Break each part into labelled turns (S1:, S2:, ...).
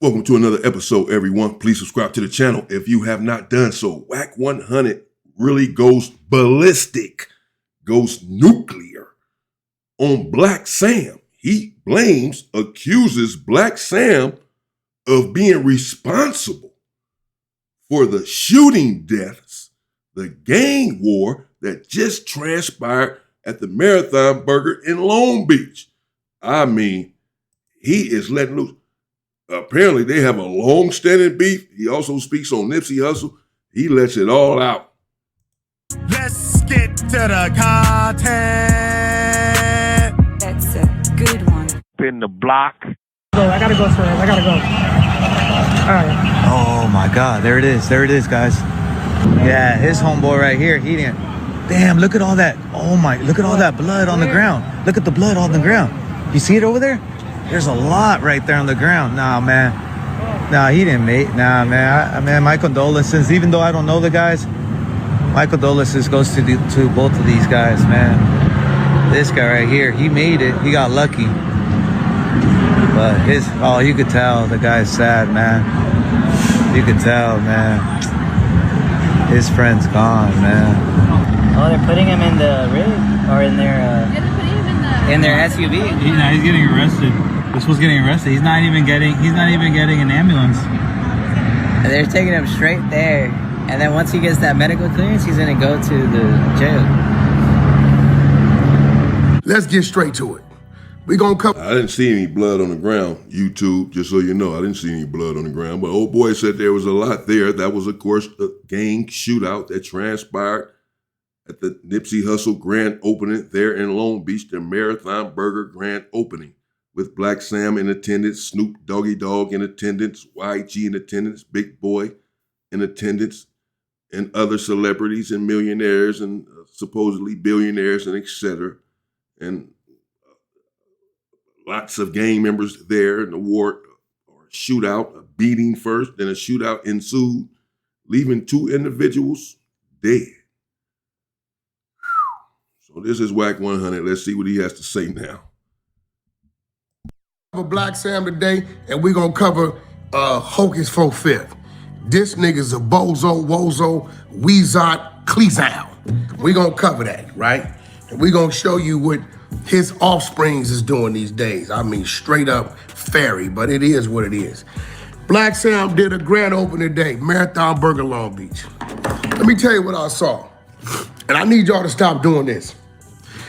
S1: Welcome to another episode, everyone. Please subscribe to the channel if you have not done so. Wack 100 really goes ballistic, goes nuclear on Black Sam. He accuses Black Sam of being responsible for the shooting deaths, the gang war that just transpired at the Marathon Burger in Long Beach. I mean, he is letting loose. Apparently, they have a long-standing beef. He also speaks on Nipsey Hussle. He lets it all out.
S2: Let's get to the content.
S3: That's a good one.
S4: In the block.
S5: I gotta go, sir. I gotta go. All right.
S6: Oh my God, there it is, guys. Yeah, his homeboy right here, he didn't. Damn, look at all that. Oh my, look at all that blood on the ground. Look at the blood on the ground. You see it over there? There's a lot right there on the ground. Nah, man. Nah, he didn't make. Nah, man. Man, my condolences. Even though I don't know the guys, my condolences goes to both of these guys, man. This guy right here, he made it. He got lucky. But you could tell the guy's sad, man. You could tell, man. His friend's gone, man.
S7: Oh, they're putting him in the rig or in their in their SUV.
S8: He's getting arrested. This was getting arrested. He's not even getting an ambulance.
S7: And they're taking him straight there. And then once he gets that medical clearance, he's gonna go to the jail.
S2: Let's get straight to it. We gonna cover.
S1: I didn't see any blood on the ground, YouTube, just so you know. I didn't see any blood on the ground. But old boy said there was a lot there. That was, of course, a gang shootout that transpired at the Nipsey Hussle grand opening there in Long Beach, the Marathon Burger grand opening, with Black Sam in attendance, Snoop Dogg in attendance, YG in attendance, Big Boy in attendance, and other celebrities and millionaires and supposedly billionaires and etc. And lots of gang members there in the war or shootout, a beating first, then a shootout ensued, leaving two individuals dead. So this is Wack 100. Let's see what he has to say now.
S2: Black Sam today, and we're gonna cover Hocus 4/5. This nigga's a bozo, wozo, weezot, cleezow. We're gonna cover that, right? And we're gonna show you what his offsprings is doing these days. I mean, straight up fairy, but it is what it is. Black Sam did a grand opening today, Marathon Burger Long Beach. Let me tell you what I saw. And I need y'all to stop doing this.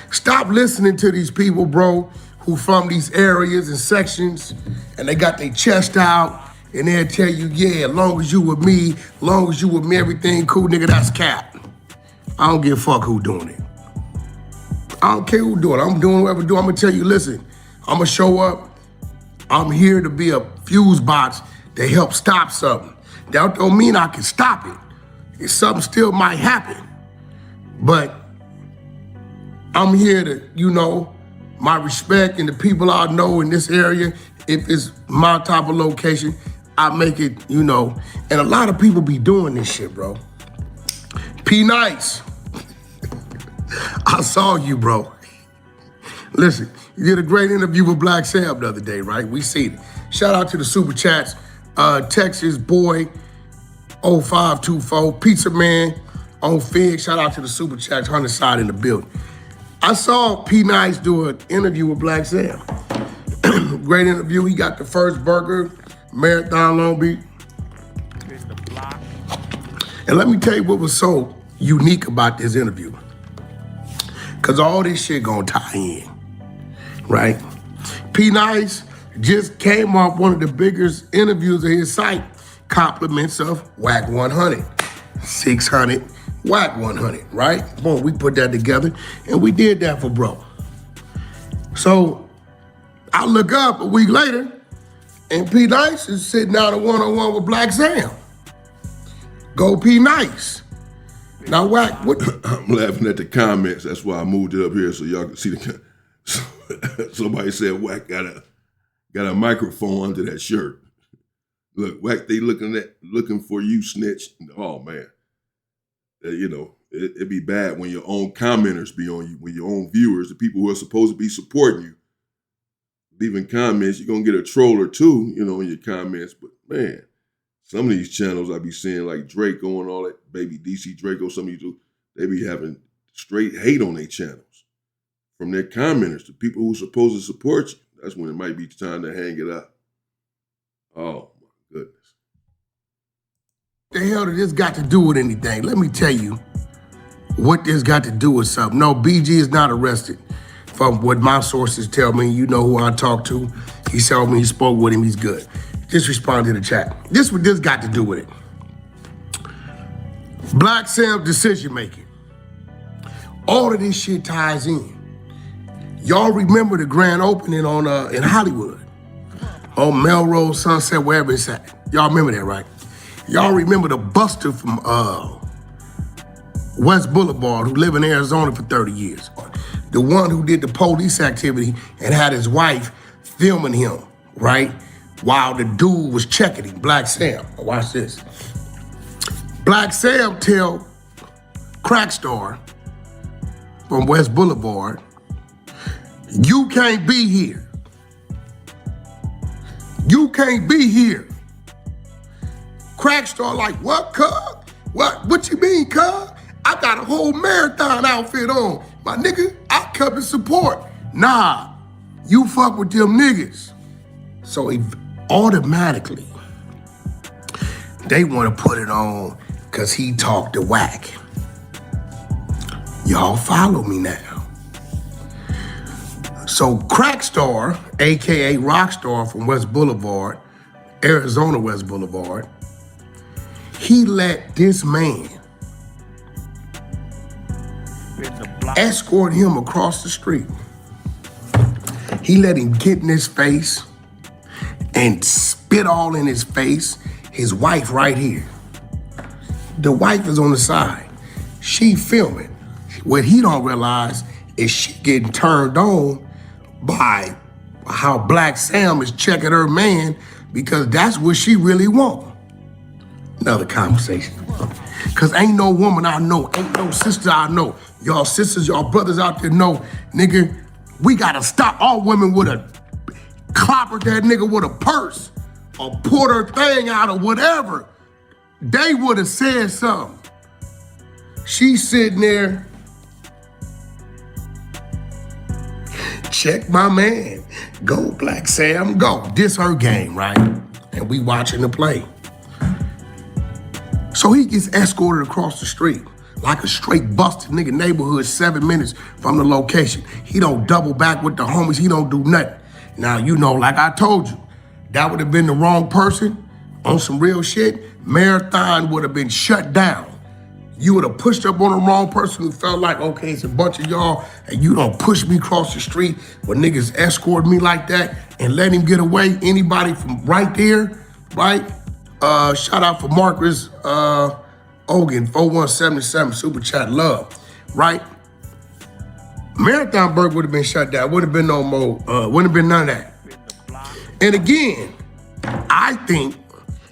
S2: Stop listening to these people, bro, who from these areas and sections, and they got their chest out, and they'll tell you, yeah, as long as you with me, everything cool, nigga, that's cap. I don't give a fuck who doing it. I don't care who doing it. I'm doing whatever I do. I'm gonna tell you, listen, I'm gonna show up. I'm here to be a fuse box to help stop something. That don't mean I can stop it. If something still might happen. But I'm here to, my respect and the people I know in this area, if it's my type of location, I make it, and a lot of people be doing this shit, bro. P Nice. I saw you, bro. Listen, you did a great interview with Black Sam the other day, right? We seen it. Shout out to the super chats. Texas boy 0524, Pizza Man on Fig. Shout out to the super chats, 100 side in the building. I saw P Nice do an interview with Black Sam. Great interview. He got the first burger, Marathon Long Beach. And let me tell you what was so unique about this interview. Cause all this shit gonna tie in, right? P Nice just came off one of the biggest interviews of his site, compliments of Wack 100, 600, Wack 100, right? Boom, we put that together and we did that for bro. So I look up a week later and P Nice is sitting down a one-on-one with Black Sam. Go P Nice. Now, Wack, what?
S1: I'm laughing at the comments. That's why I moved it up here so y'all can see the. Somebody said Wack got a microphone under that shirt. Look, Wack, they looking for you, snitch. Oh man, it'd be bad when your own commenters be on you, when your own viewers, the people who are supposed to be supporting you, leaving comments, you're gonna get a troll or two, you know, in your comments. But man, some of these channels I be seeing like Draco and all that, baby DC Draco, some of you do, they be having straight hate on their channels from their commenters, the people who supposed to support you. That's when it might be time to hang it up. Oh my goodness.
S2: The hell did this got to do with anything? Let me tell you what this got to do with something. No, BG is not arrested. From what my sources tell me, you know who I talked to. He told me he spoke with him, he's good. Just respond to the chat. This what this got to do with it. Black Sam decision making. All of this shit ties in. Y'all remember the grand opening on in Hollywood, on Melrose, Sunset, wherever it's at. Y'all remember that, right? Y'all remember the buster from West Boulevard who lived in Arizona for 30 years. The one who did the police activity and had his wife filming him, right? While the dude was checking him, Black Sam. Watch this. Black Sam tell Crackstar from West Boulevard, you can't be here. You can't be here. Crackstar like, what, cuz? What you mean, cuz? I got a whole marathon outfit on. My nigga, I come to support. Nah, you fuck with them niggas. So he automatically, they want to put it on because he talked to Wack. Y'all follow me now. So Crackstar, AKA Rockstar from West Boulevard, Arizona West Boulevard, he let this man escort him across the street. He let him get in his face and spit all in his face. His wife right here. The wife is on the side. She filming. What he don't realize is she getting turned on by how Black Sam is checking her man because that's what she really want. Another conversation. Cause ain't no woman I know, ain't no sister I know. Y'all sisters, y'all brothers out there know, nigga, we gotta stop. All women would have clobbered that nigga with a purse or pulled her thing out or whatever. They would have said something. She's sitting there, check my man. Go, Black Sam, go. This her game, right? And we watching the play. So he gets escorted across the street like a straight busted nigga neighborhood 7 minutes from the location. He don't double back with the homies. He don't do nothing. Now, you know, like I told you, that would have been the wrong person on some real shit. Marathon would have been shut down. You would have pushed up on the wrong person who felt like, okay, it's a bunch of y'all, and you don't push me across the street when niggas escort me like that and let him get away. Anybody from right there, right? Shout out for Marcus Ogan, 4177, super chat, love, right? Marathonburg would have been shut down. Would have been no more, wouldn't have been none of that. And again, I think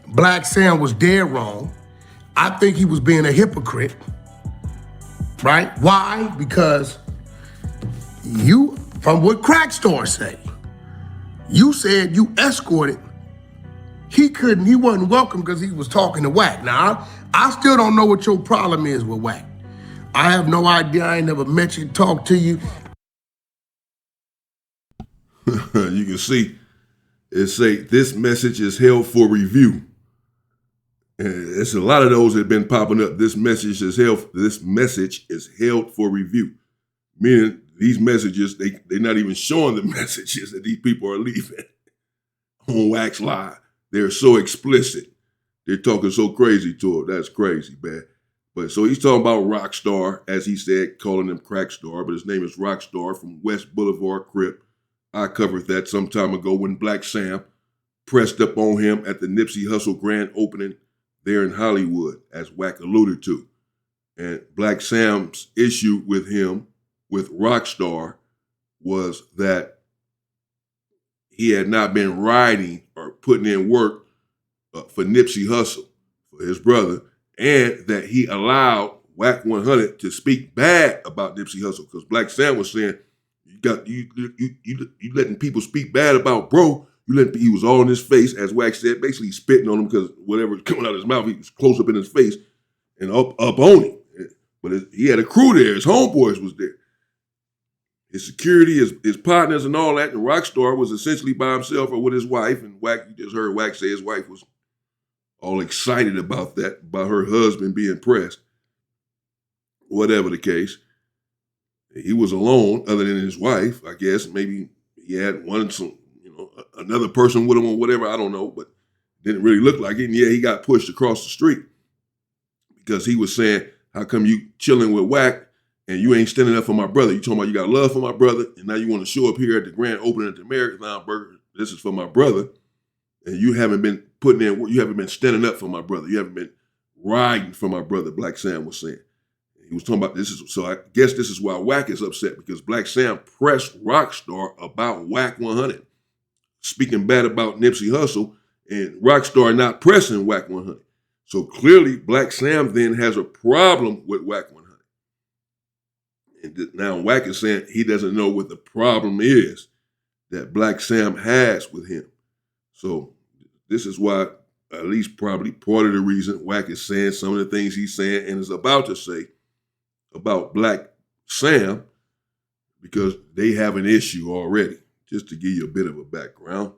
S2: Black Sam was dead wrong. I think he was being a hypocrite, right? Why? Because you, from what Crackstar say, you said you escorted. He wasn't welcome because he was talking to Wack. Now, I still don't know what your problem is with Wack. I have no idea. I ain't never met you, talked to you.
S1: You can see it say this message is held for review. And it's a lot of those that have been popping up. This message is held for review. Meaning these messages, they're not even showing the messages that these people are leaving on Wax Live. They're so explicit. They're talking so crazy to him. That's crazy, man. But so he's talking about Rockstar, as he said, calling him Crackstar, but his name is Rockstar from West Boulevard Crip. I covered that some time ago when Black Sam pressed up on him at the Nipsey Hussle grand opening there in Hollywood, as Wack alluded to. And Black Sam's issue with him, with Rockstar, was that he had not been riding or putting in work for Nipsey Hussle, for his brother, and that he allowed Wack 100 to speak bad about Nipsey Hussle, because Black Sam was saying, You letting people speak bad about bro. He was all in his face, as Wack said, basically spitting on him because whatever was coming out of his mouth, he was close up in his face and up on him. But he had a crew there. His homeboys was there. His security, his partners and all that. And Rockstar was essentially by himself or with his wife. And Wack, you just heard Wack say his wife was all excited about that, about her husband being pressed. Whatever the case. He was alone other than his wife, I guess. Maybe he had another person with him or whatever, I don't know, but didn't really look like it. And yeah, he got pushed across the street because he was saying, how come you chilling with Wack and you ain't standing up for my brother? You talking about you got love for my brother and now you want to show up here at the grand opening at the Marathon Burger. This is for my brother. And you haven't been putting in work. You haven't been standing up for my brother. You haven't been riding for my brother, Black Sam was saying. He was talking about so I guess this is why Wack is upset because Black Sam pressed Rockstar about Wack 100. Speaking bad about Nipsey Hussle and Rockstar not pressing Wack 100. So clearly Black Sam then has a problem with Wack 100. And now Wack is saying he doesn't know what the problem is that Black Sam has with him. So this is why, at least probably part of the reason Wack is saying some of the things he's saying and is about to say about Black Sam, because they have an issue already. Just to give you a bit of a background.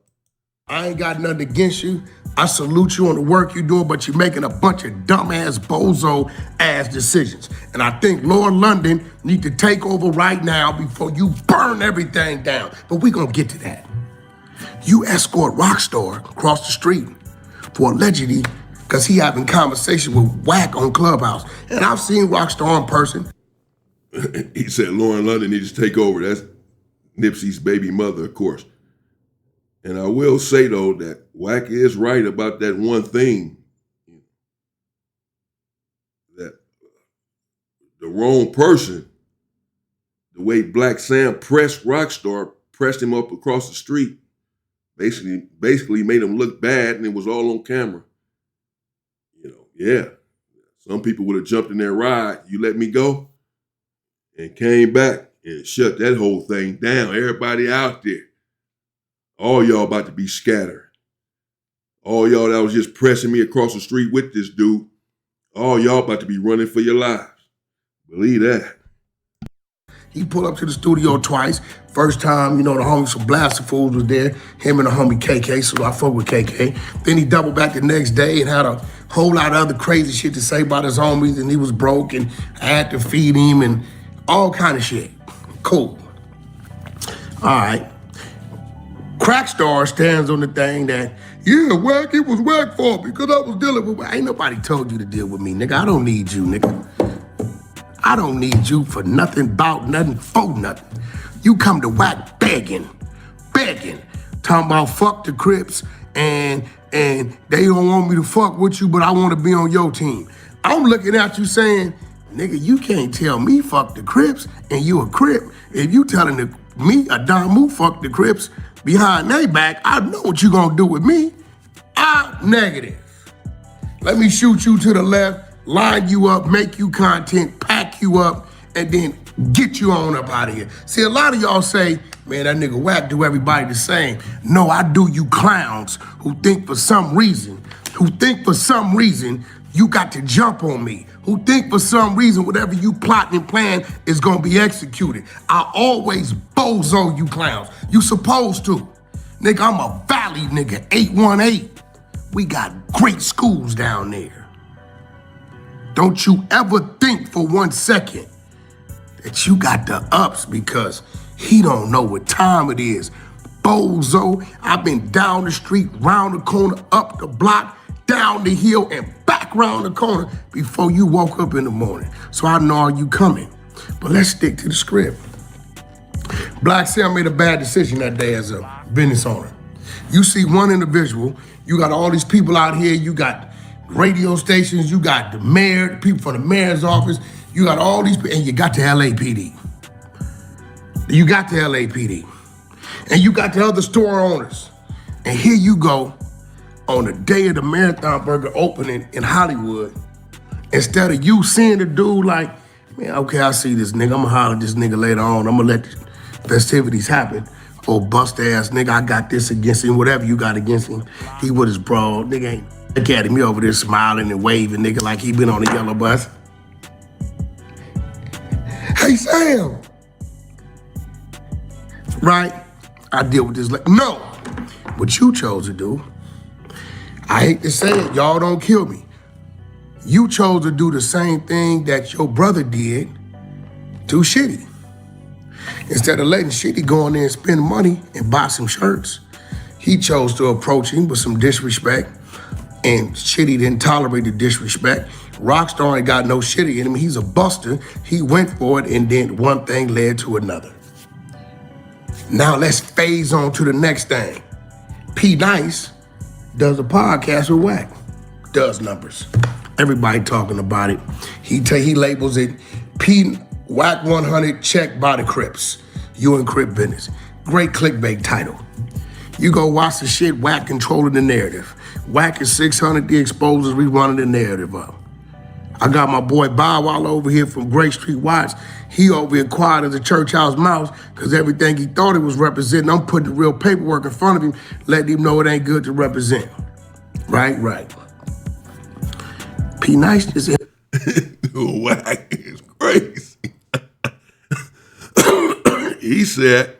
S2: I ain't got nothing against you. I salute you on the work you're doing, but you're making a bunch of dumbass, bozo-ass decisions. And I think Lord London need to take over right now before you burn everything down. But we gonna get to that. You escort Rockstar across the street for allegedly, because he having conversation with Wack on Clubhouse. And I've seen Rockstar in person.
S1: He said Lauren London needs to take over. That's Nipsey's baby mother, of course. And I will say, though, that Wack is right about that one thing, that the wrong person, the way Black Sam pressed Rockstar, pressed him up across the street, basically made him look bad, and it was all on camera. Yeah, some people would have jumped in their ride, you let me go, and came back and shut that whole thing down. Everybody out there, all y'all about to be scattered. All y'all that was just pressing me across the street with this dude, all y'all about to be running for your lives. Believe that.
S2: He pulled up to the studio twice. First time, the homies from Blaster Fools was there, him and the homie KK, so I fuck with KK. Then he doubled back the next day and had a whole lot of other crazy shit to say about his homies, and he was broke and I had to feed him and all kind of shit. Cool. All right. Crackstar stands on the thing that, yeah, Wack, it was Wack fault because I was dealing with. Ain't nobody told you to deal with me, nigga. I don't need you, nigga. I don't need you for nothing, about nothing, for nothing. You come to Wack begging, talking about fuck the Crips and they don't want me to fuck with you, but I want to be on your team. I'm looking at you saying, nigga, you can't tell me fuck the Crips and you a Crip. If you telling me, a Damu, fuck the Crips behind their back, I know what you gonna do with me. I'm negative. Let me shoot you to the left, line you up, make you content, pack you up, and then get you on up out of here. See, a lot of y'all say, man, that nigga Wack do everybody the same. No, I do you clowns who think for some reason you got to jump on me, who think for some reason whatever you plot and plan is gonna be executed. I always bozo you clowns. You supposed to. Nigga, I'm a Valley nigga, 818. We got great schools down there. Don't you ever think for 1 second that you got the ups because he don't know what time it is. Bozo, I've been down the street, round the corner, up the block, down the hill, and back round the corner before you woke up in the morning. So I know you coming. But let's stick to the script. Black Sam made a bad decision that day as a business owner. You see one individual, you got all these people out here, you got radio stations, you got the mayor, people from the mayor's office, you got all these people, and you got the LAPD. You got the LAPD. And you got the other store owners. And here you go on the day of the Marathon Burger opening in Hollywood. Instead of you seeing the dude like, man, okay, I see this nigga. I'm gonna holler at this nigga later on. I'm gonna let festivities happened. Oh, bust ass nigga, I got this against him, whatever you got against him. He with his bro, nigga ain't. Look at him, he over there smiling and waving, nigga, like he been on the yellow bus. Hey, Sam. Right? I deal with this. No. What you chose to do, I hate to say it, y'all don't kill me. You chose to do the same thing that your brother did to Shitty. Instead of letting Shitty go in there and spend money and buy some shirts, he chose to approach him with some disrespect, and Shitty didn't tolerate the disrespect. Rockstar ain't got no Shitty in him. He's a buster. He went for it, and then one thing led to another. Now let's phase on to the next thing. P Nice does a podcast with Wack. Does numbers. Everybody talking about it. He labels it Wack 100 check by the Crips. You and Crip business. Great clickbait title. You go watch the shit, Wack controlling the narrative. Wack is 600, the exposers, we running the narrative up. I got my boy Bow Wow over here from Great Street Watch. He over here quiet as a church house mouse because everything he thought he was representing, I'm putting the real paperwork in front of him, letting him know it ain't good to represent. Right. P Nice is in.
S1: Wack is crazy. He said,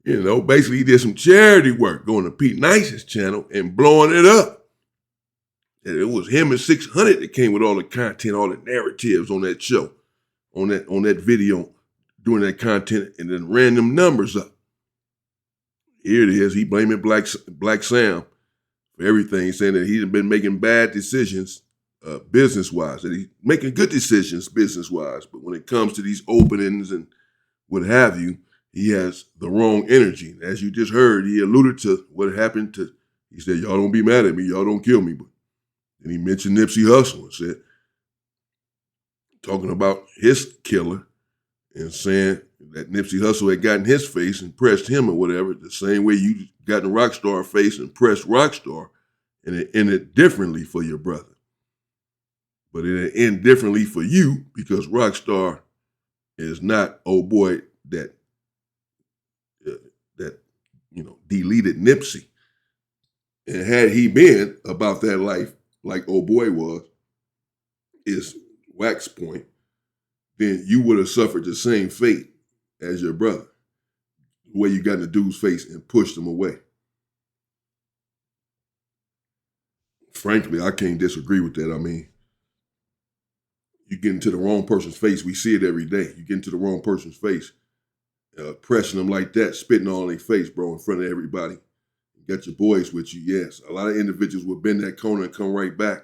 S1: basically he did some charity work going to Pete Nice's channel and blowing it up. And it was him and 600 that came with all the content, all the narratives on that show, on that video, doing that content, and then ran them numbers up. Here it is. He blaming Black Sam for everything, saying that he's been making bad decisions business-wise, that he's making good decisions business-wise, but when it comes to these openings and what have you, he has the wrong energy. As you just heard, he alluded to what happened to, he said, y'all don't be mad at me, y'all don't kill me. But then he mentioned Nipsey Hussle and said, talking about his killer and saying that Nipsey Hussle had gotten his face and pressed him or whatever, the same way you got in Rockstar face and pressed Rockstar, and it ended differently for your brother. But it ended differently for you because Rockstar is not old boy that deleted Nipsey. And had he been about that life like old boy was, is Wack's point, then you would have suffered the same fate as your brother, the way you got in the dude's face and pushed him away. Frankly, I can't disagree with that. I mean, you get into the wrong person's face. We see it every day. You get into the wrong person's face, pressing them like that, spitting all in their face, bro, in front of everybody. You got your boys with you, yes. A lot of individuals will bend that corner and come right back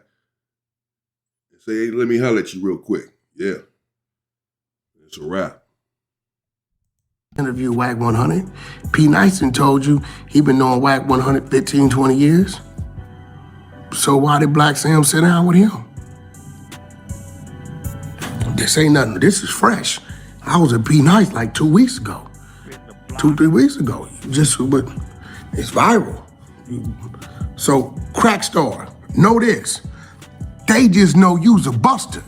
S1: and say, hey, let me holler at you real quick. Yeah. It's a wrap.
S2: Interview Wack 100. P Nice told you he been knowing Wack 100 15, 20 years. So why did Black Sam sit down with him? This ain't nothing. This is fresh. I was at P Nice like 2 weeks ago. 2-3 weeks ago. But it's viral. So Crackstar, know this. They just know you's a buster.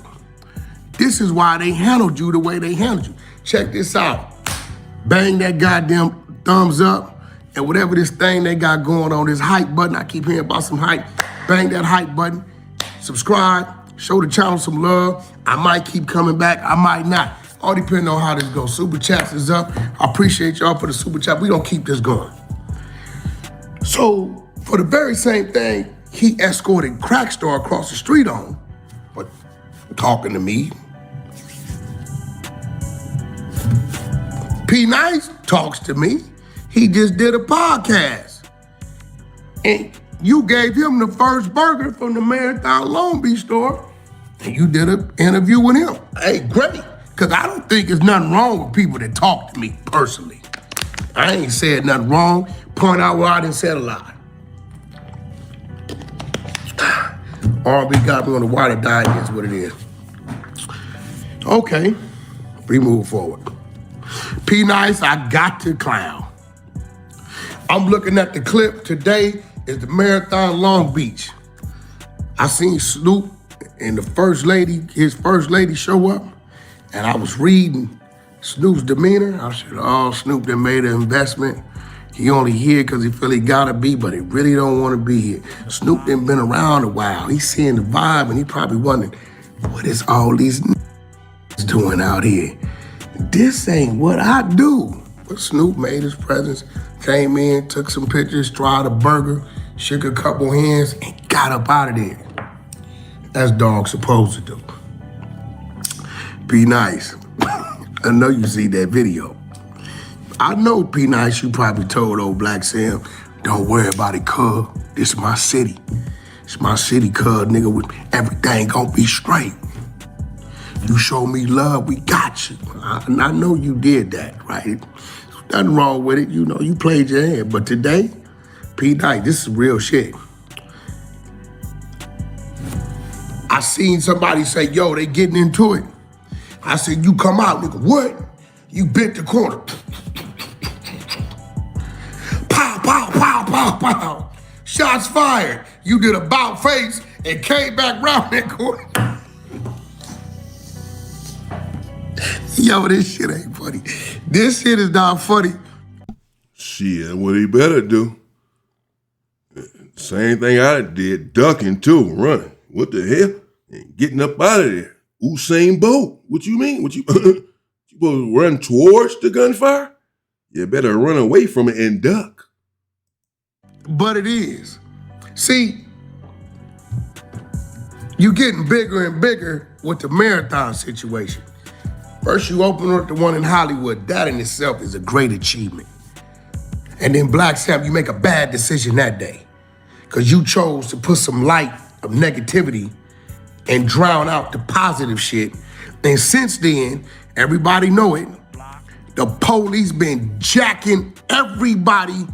S2: This is why they handled you the way they handled you. Check this out. Bang that goddamn thumbs up and whatever this thing they got going on, this hype button. I keep hearing about some hype. Bang that hype button. Subscribe. Show the channel some love. I might keep coming back. I might not. All depending on how this goes. Super Chats is up. I appreciate y'all for the Super Chat. We gonna keep this going. So for the very same thing, he escorted Crackstar across the street on, but talking to me. P Nice talks to me. He just did a podcast. And you gave him the first burger from the Marathon Long Beach store, and you did an interview with him. Hey, great, because I don't think there's nothing wrong with people that talk to me personally. I ain't said nothing wrong. Point out where I didn't say a lie. RB got me on the water diet is what it is. Okay, we move forward. P Nice, I got to clown. I'm looking at the clip today. Is the Marathon Long Beach. I seen Snoop and his first lady show up, and I was reading Snoop's demeanor, I said, oh, Snoop done made an investment. He only here because he feel he gotta be, but he really don't want to be here. Snoop done been around a while. He's seeing the vibe and he probably wondering, what is all these doing out here? This ain't what I do. But Snoop made his presence, came in, took some pictures, tried a burger, shook a couple hands, and got up out of there. As dogs supposed to do. Be nice. I know you see that video. I know, Be Nice, you probably told old Black Sam, don't worry about it, cuz. This is my city. It's my city, cuz, nigga, with everything gonna be straight. You show me love, we got you. I know you did that, right? There's nothing wrong with it. You know, you played your hand. But today, P. Night, this is real shit. I seen somebody say, yo, they getting into it. I said, you come out, nigga. What? You bit the corner. Pow, pow, pow, pow, pow. Shots fired. You did a bout face and came back round that corner. Yo, this shit ain't funny. This shit is not funny.
S1: Shit, what he better do? Same thing I did, ducking too, running. What the hell? And getting up out of there. Usain Bolt. What you mean? What you supposed to run towards the gunfire? You better run away from it and duck.
S2: But it is. See, you getting bigger and bigger with the marathon situation. First you open up the one in Hollywood. That in itself is a great achievement. And then Black Sam, you make a bad decision that day because you chose to put some light of negativity and drown out the positive shit. And since then, everybody know it, the police been jacking everybody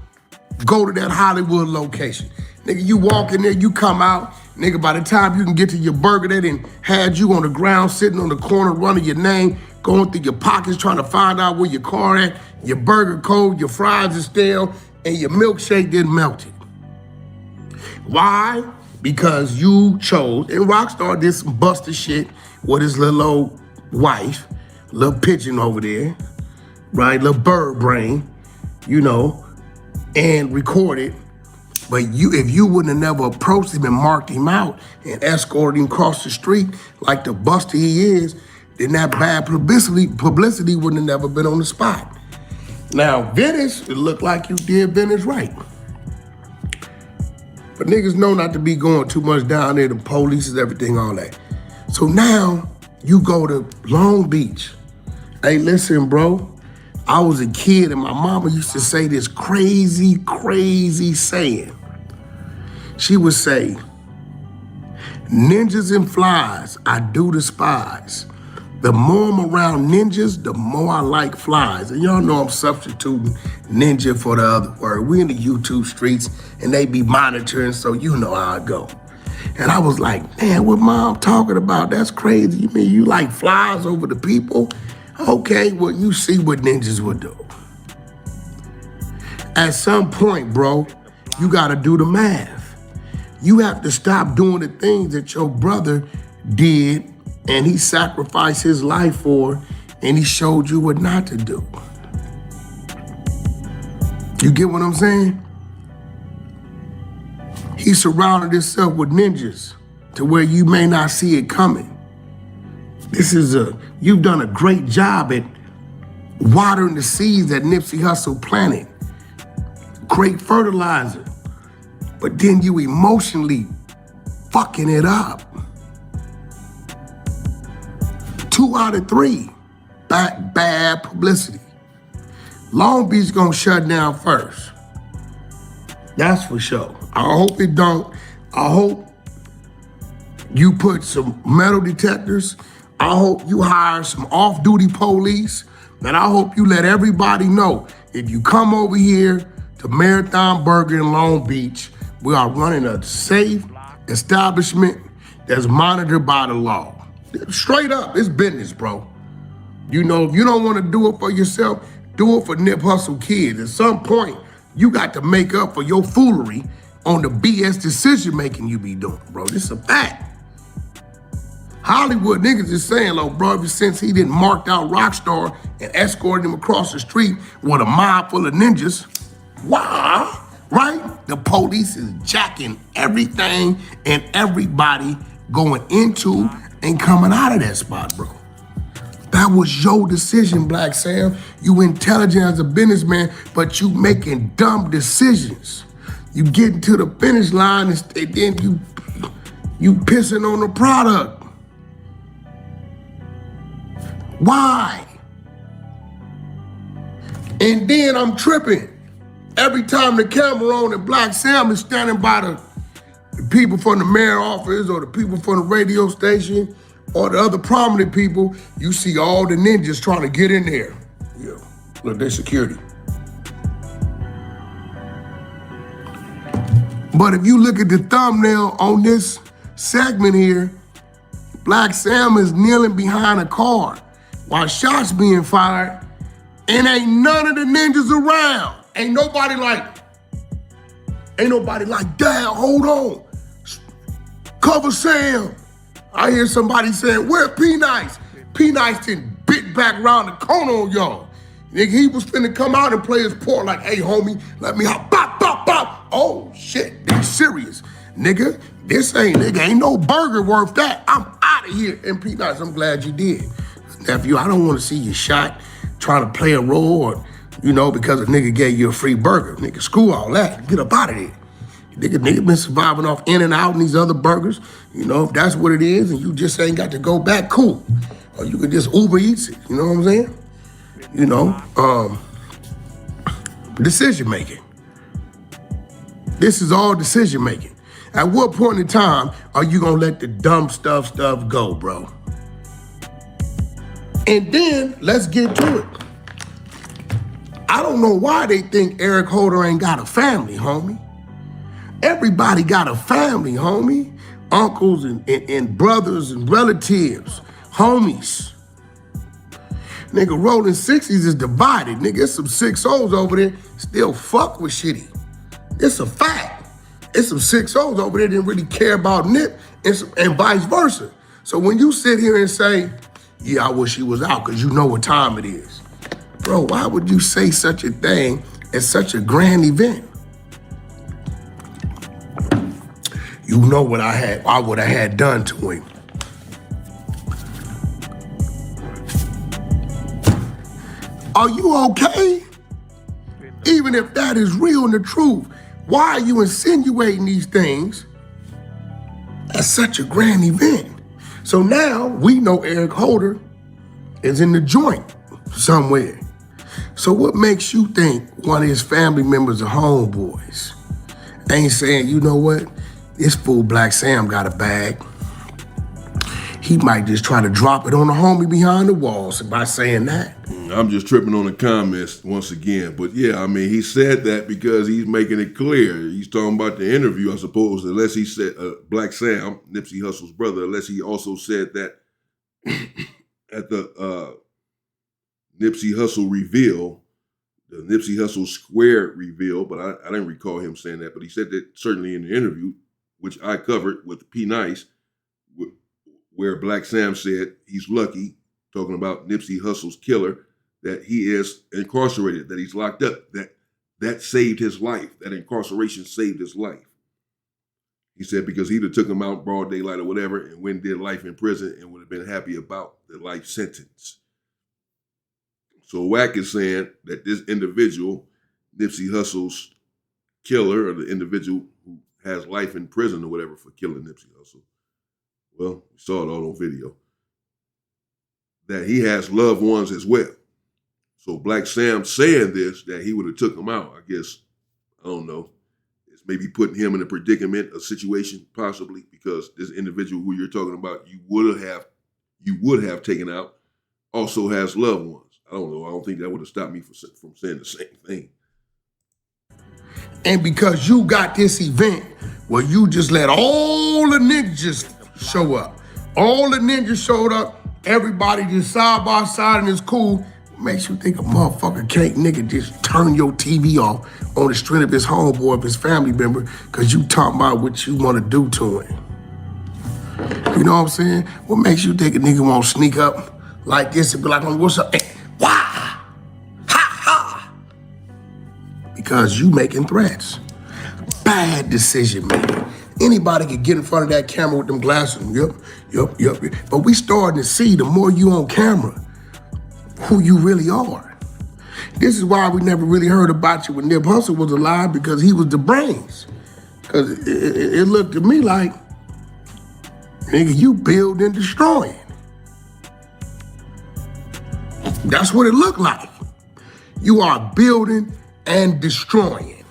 S2: go to that Hollywood location. Nigga, you walk in there, you come out, nigga, by the time you can get to your burger, they done had you on the ground, sitting on the corner, running your name, going through your pockets, trying to find out where your car at, your burger cold, your fries is stale, and your milkshake didn't melt it. Why? Because you chose, and Rockstar did some busted shit with his little old wife, little pigeon over there, right? Little bird brain, you know, and recorded. But if you wouldn't have never approached him and marked him out and escorted him across the street like the buster he is, then that bad publicity wouldn't have never been on the spot. Now, Venice, it looked like you did Venice right. But niggas know not to be going too much down there, the police is everything, all that. So now you go to Long Beach. Hey, listen, bro. I was a kid and my mama used to say this crazy, crazy saying. She would say, ninjas and flies, I do despise. The more I'm around ninjas, the more I like flies. And y'all know I'm substituting ninja for the other word. We in the YouTube streets and they be monitoring, so you know how it go. And I was like, man, what mom talking about? That's crazy. You mean you like flies over the people? Okay, well, you see what ninjas would do. At some point, bro, you gotta do the math. You have to stop doing the things that your brother did and he sacrificed his life for, and he showed you what not to do. You get what I'm saying? He surrounded himself with ninjas to where you may not see it coming. You've done a great job at watering the seeds that Nipsey Hussle planted. Great fertilizer. But then you emotionally fucking it up. 2 out of 3, bad publicity. Long Beach gonna shut down first. That's for sure. I hope it don't. I hope you put some metal detectors. I hope you hire some off-duty police. And I hope you let everybody know, if you come over here to Marathon Burger in Long Beach, we are running a safe establishment that's monitored by the law. Straight up, it's business, bro. You know, if you don't want to do it for yourself, do it for Nip Hussle kids. At some point, you got to make up for your foolery on the BS decision-making you be doing, bro. This is a fact. Hollywood niggas is saying, look, bro, ever since he didn't marked out Rockstar and escorted him across the street with a mob full of ninjas, wow, right? The police is jacking everything and everybody going into and coming out of that spot, bro. That was your decision, Black Sam. You intelligent as a businessman, but you making dumb decisions. You getting to the finish line and then you pissing on the product. Why? And then I'm tripping. Every time the camera on and Black Sam is standing by the people from the mayor office or the people from the radio station or the other prominent people, you see all the ninjas trying to get in there. Yeah, look, their security. But if you look at the thumbnail on this segment here, Black Sam is kneeling behind a car while shots being fired, and ain't none of the ninjas around. Ain't nobody like, damn, hold on. Cover Sam. I hear somebody saying, where P-Nice? P-Nice done bit back around the corner on y'all. Nigga, he was finna come out and play his part like, hey, homie, let me hop, bop, bop, bop. Oh, shit, they serious. Nigga, ain't no burger worth that. I'm out of here. And P-Nice, I'm glad you did. Nephew, I don't want to see you shot trying to play a role or, because a nigga gave you a free burger. Nigga, screw all that. Get up out of there. Nigga been surviving off In-N-Out and these other burgers. If that's what it is and you just ain't got to go back, cool. Or you could just Uber Eats it, you know what I'm saying? Decision making. This is all decision making. At what point in time are you gonna let the dumb stuff go, bro? And then let's get to it. I don't know why they think Eric Holder ain't got a family, homie. Everybody got a family, homie. Uncles and brothers and relatives, homies. Nigga, rolling 60s is divided. Nigga, it's some 6-0s over there still fuck with Shitty. It's a fact. It's some 6-0s over there didn't really care about Nip and vice versa. So when you sit here and say, yeah, I wish he was out because you know what time it is. Bro, why would you say such a thing at such a grand event? You know what I would have had done to him. Are you okay? Even if that is real and the truth, why are you insinuating these things at such a grand event? So now we know Eric Holder is in the joint somewhere. So what makes you think one of his family members or homeboys ain't saying, you know what? This fool Black Sam got a bag. He might just try to drop it on the homie behind the walls by saying that.
S1: I'm just tripping on the comments once again. But yeah, I mean, he said that because he's making it clear. He's talking about the interview, I suppose, unless he said, Black Sam, Nipsey Hussle's brother, unless he also said that at the Nipsey Hussle reveal, the Nipsey Hussle Square reveal, but I didn't recall him saying that, but he said that certainly in the interview, which I covered with P-Nice, where Black Sam said he's lucky, talking about Nipsey Hussle's killer, that he is incarcerated, that he's locked up, that saved his life, that incarceration saved his life. He said because he'd have took him out broad daylight or whatever and went and did life in prison and would have been happy about the life sentence. So Wack is saying that this individual, Nipsey Hussle's killer, or the individual who has life in prison or whatever for killing Nipsey Hussle, well, we saw it all on video, that he has loved ones as well. So Black Sam saying this, that he would have took him out, I guess, I don't know, it's maybe putting him in a predicament, a situation possibly, because this individual who you're talking about, you would have taken out, also has loved ones. I don't know, I don't think that would have stopped me from saying the same thing.
S2: And because you got this event where you just let all the ninjas show up. All the ninjas showed up, everybody just side by side and it's cool. Makes you think a motherfucker can't just turn your TV off on the strength of his homeboy, of his family member, because you talking about what you want to do to him. You know what I'm saying? What makes you think a nigga won't sneak up like this and be like, what's up? Hey, wah! Ha ha! Because you making threats. Bad decision making. Anybody could get in front of that camera with them glasses. Yep. But we starting to see the more you on camera, who you really are. This is why we never really heard about you when Nip Hussle was alive, because he was the brains. Because it looked to me like, nigga, you build and destroying. That's what it looked like. You are building and destroying.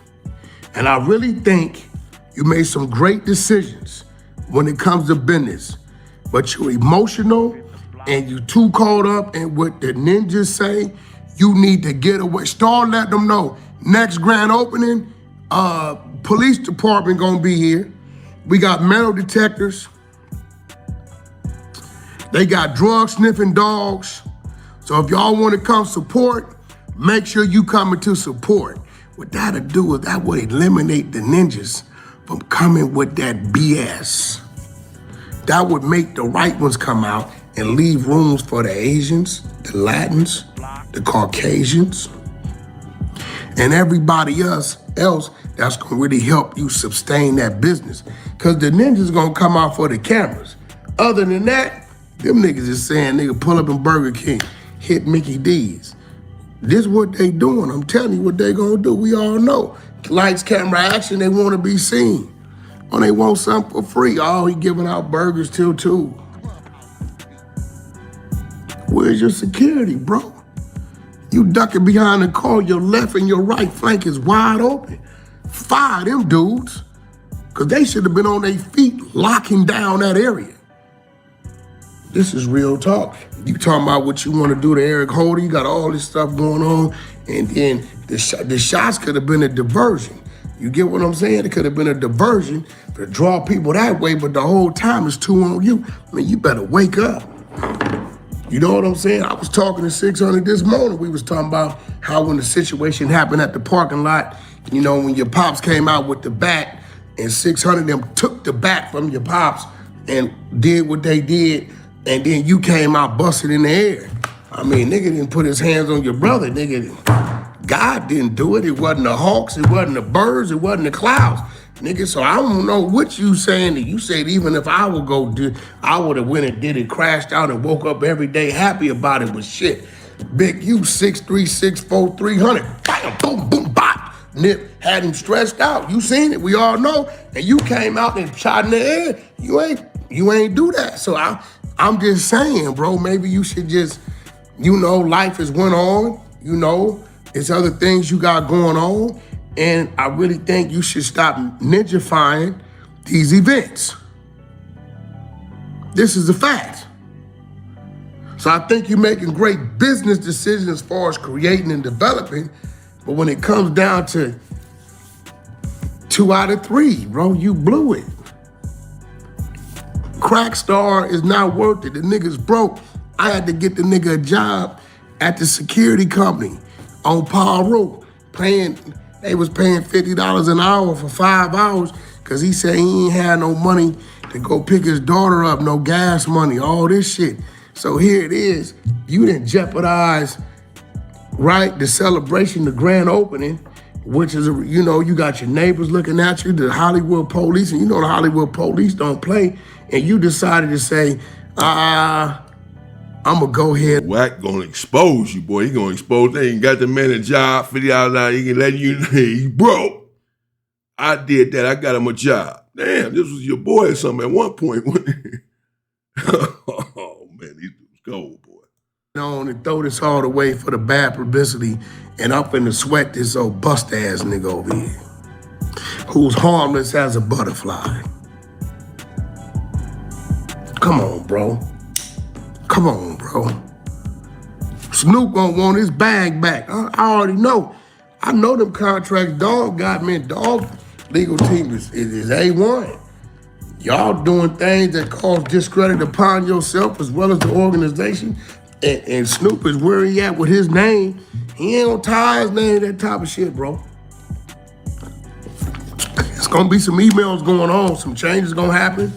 S2: And I really think you made some great decisions when it comes to business, but you're emotional and you too caught up in what the ninjas say. You need to get away. Start letting them know. Next grand opening, police department gonna be here. We got metal detectors. They got drug sniffing dogs. So if y'all wanna come support, make sure you coming to support. What that'll do is that would eliminate the ninjas from coming with that BS. That would make the right ones come out and leave rooms for the Asians, the Latins, the Caucasians, and everybody else that's gonna really help you sustain that business. Cause the ninjas gonna come out for the cameras. Other than that, them niggas is saying, nigga, pull up in Burger King, hit Mickey D's. This is what they doing. I'm telling you what they gonna do. We all know. Lights, camera, action, they wanna be seen. Or they want something for free. Oh, he giving out burgers till 2. Where's your security, bro? You ducking behind the car, your left and your right flank is wide open. Fire them dudes, because they should have been on their feet locking down that area. This is real talk. You talking about what you want to do to Eric Holder, you got all this stuff going on, and then the shots could have been a diversion. You get what I'm saying? It could have been a diversion to draw people that way, but the whole time it's 2 on you. I mean, you better wake up. You know what I'm saying? I was talking to 600 this morning. We was talking about how when the situation happened at the parking lot, you know, when your pops came out with the bat and 600 of them took the bat from your pops and did what they did, and then you came out busting in the air. I mean, nigga didn't put his hands on your brother, nigga. God didn't do it. It wasn't the Hawks, it wasn't the birds, it wasn't the clouds. Nigga, so I don't know what you saying. That you said even if I would go do, I would have went and did it, crashed out and woke up every day happy about it, but shit. Big you, 6'3", 6'4", 300. Bam, boom, boom, bop. Nip had him stressed out. You seen it, we all know. And you came out and shot in the air. You ain't do that. So I'm just saying, bro, maybe you should just, you know, life has went on, you know, there's other things you got going on. And I really think you should stop ninjifying these events. This is a fact. So I think you're making great business decisions as far as creating and developing, but when it comes down to 2 out of 3, bro, you blew it. Crack Star is not worth it. The nigga's broke. I had to get the nigga a job at the security company on Paul They was paying $50 an hour for 5 hours because he said he ain't had no money to go pick his daughter up, no gas money, all this shit. So here it is. You didn't jeopardize, right, the celebration, the grand opening, which is, you know, you got your neighbors looking at you, the Hollywood police, and you know the Hollywood police don't play, and you decided to say, I'm gonna go ahead.
S1: Wack gonna expose you, boy. He gonna expose. They ain't got the man a job, $50 an hour. He can let you know he broke. I did that. I got him a job. Damn, this was your boy or something at one point. Oh man, these dudes cold, boy.
S2: On and throw this all away for the bad publicity, and up in the sweat this old bust ass nigga over here, who's harmless as a butterfly. Come on, bro. Come on, bro. Snoop gonna want his bag back. I already know. I know them contracts Dog got, man. Dog legal team is A1. Y'all doing things that cause discredit upon yourself as well as the organization. And Snoop is where he at with his name. He ain't gonna tie his name to that type of shit, bro. It's gonna be some emails going on, some changes gonna happen.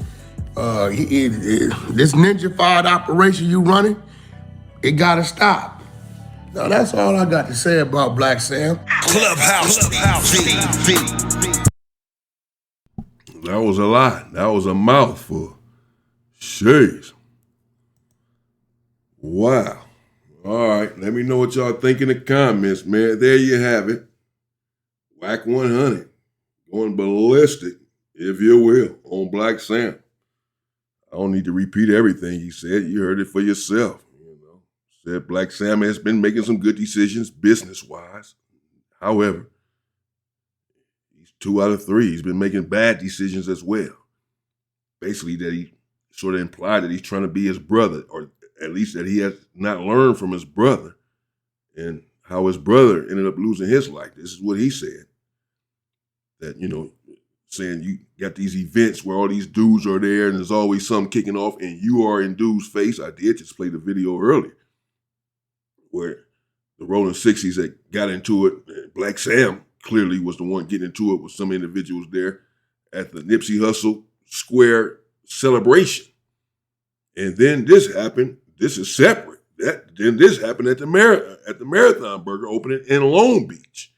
S2: This ninja-fied operation you running, it gotta stop. Now that's all I got to say about Black Sam.
S3: Clubhouse TV.
S1: That was a lot. That was a mouthful. Jeez. Wow. All right. Let me know what y'all think in the comments, man. There you have it. Wack 100. Going ballistic, if you will, on Black Sam. I don't need to repeat everything he said. You heard it for yourself. Said Black Sam has been making some good decisions business-wise. However, he's 2 out of 3. He's been making bad decisions as well. Basically, that he sort of implied that he's trying to be his brother, or at least that he has not learned from his brother and how his brother ended up losing his life. This is what he said. That, saying you got these events where all these dudes are there and there's always something kicking off and you are in dude's face. I did just play the video earlier where the Rolling 60s that got into it. Black Sam clearly was the one getting into it with some individuals there at the Nipsey Hussle Square celebration. And then this happened. This is separate. Then this happened at the Marathon Burger opening in Long Beach.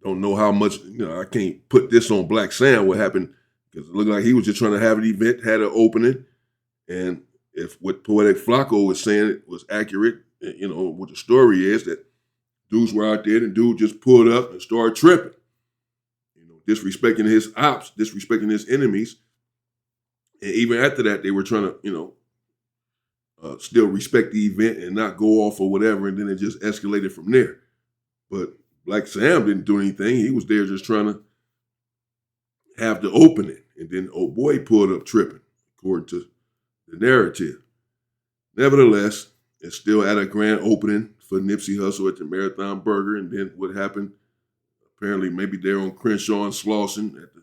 S1: Don't know how much, I can't put this on Black Sam, what happened, because it looked like he was just trying to have an event, had an opening, and if what Poetic Flacco was saying was accurate, what the story is, that dudes were out there and dude just pulled up and started tripping, disrespecting his ops, disrespecting his enemies, and even after that, they were trying to, still respect the event and not go off or whatever, and then it just escalated from there. But Black Sam didn't do anything. He was there just trying to have the opening. And then old boy pulled up tripping, according to the narrative. Nevertheless, it's still at a grand opening for Nipsey Hussle at the Marathon Burger. And then what happened, apparently maybe they're on Crenshaw and Slauson at the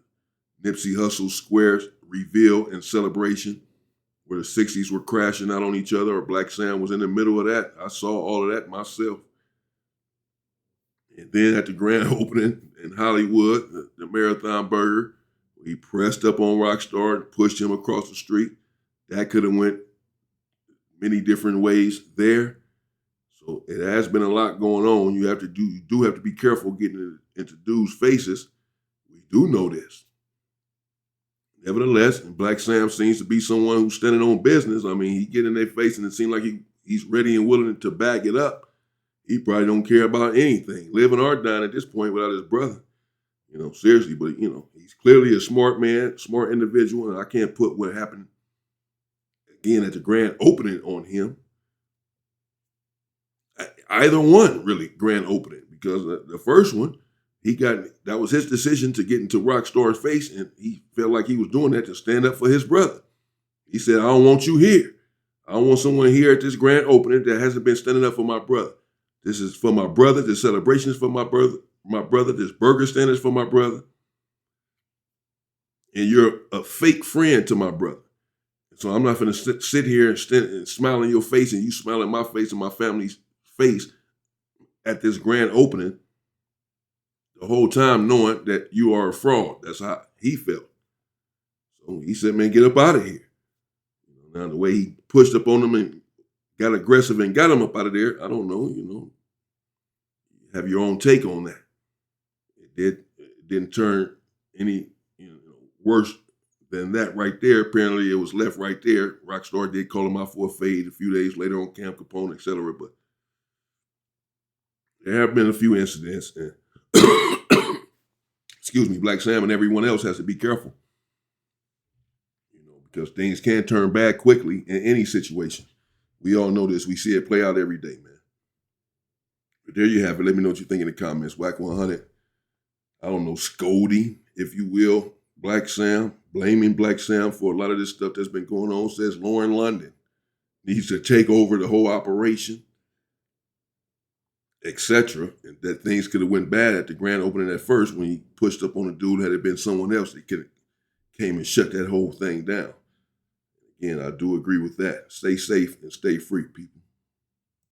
S1: Nipsey Hussle Square reveal and celebration where the 60s were crashing out on each other, or Black Sam was in the middle of that. I saw all of that myself. And then at the grand opening in Hollywood, the Marathon Burger, he pressed up on Rockstar and pushed him across the street. That could have went many different ways there. So it has been a lot going on. You do have to be careful getting into dudes' faces. We do know this. Nevertheless, Black Sam seems to be someone who's standing on business. I mean, he get in their face and it seems like he's ready and willing to back it up. He probably don't care about anything, living or dying at this point without his brother. Seriously, but, he's clearly a smart man, smart individual, and I can't put what happened again at the grand opening on him. Either one, really, grand opening, because the first one, that was his decision to get into Rockstar's face, and he felt like he was doing that to stand up for his brother. He said, I don't want you here. I don't want someone here at this grand opening that hasn't been standing up for my brother. This is for my brother. This celebration is for my brother. This burger stand is for my brother. And you're a fake friend to my brother. So I'm not going to sit here and smile in your face and you smile in my face and my family's face at this grand opening the whole time knowing that you are a fraud. That's how he felt. So he said, man, get up out of here. Now, the way he pushed up on him and got aggressive and got him up out of there, I don't know, you have your own take on that. It didn't turn any worse than that right there. Apparently, it was left right there. Rockstar did call him out for a fade a few days later on Camp Capone, etc. But there have been a few incidents. And excuse me, Black Sam and everyone else has to be careful. Because things can turn bad quickly in any situation. We all know this. We see it play out every day, man. But there you have it. Let me know what you think in the comments. Wack 100. I don't know, scolding, if you will, Black Sam, blaming Black Sam for a lot of this stuff that's been going on, says Lauren London needs to take over the whole operation, etc. And that things could have went bad at the grand opening at first when he pushed up on a dude. Had it been someone else, that could have came and shut that whole thing down. Again, I do agree with that. Stay safe and stay free, people.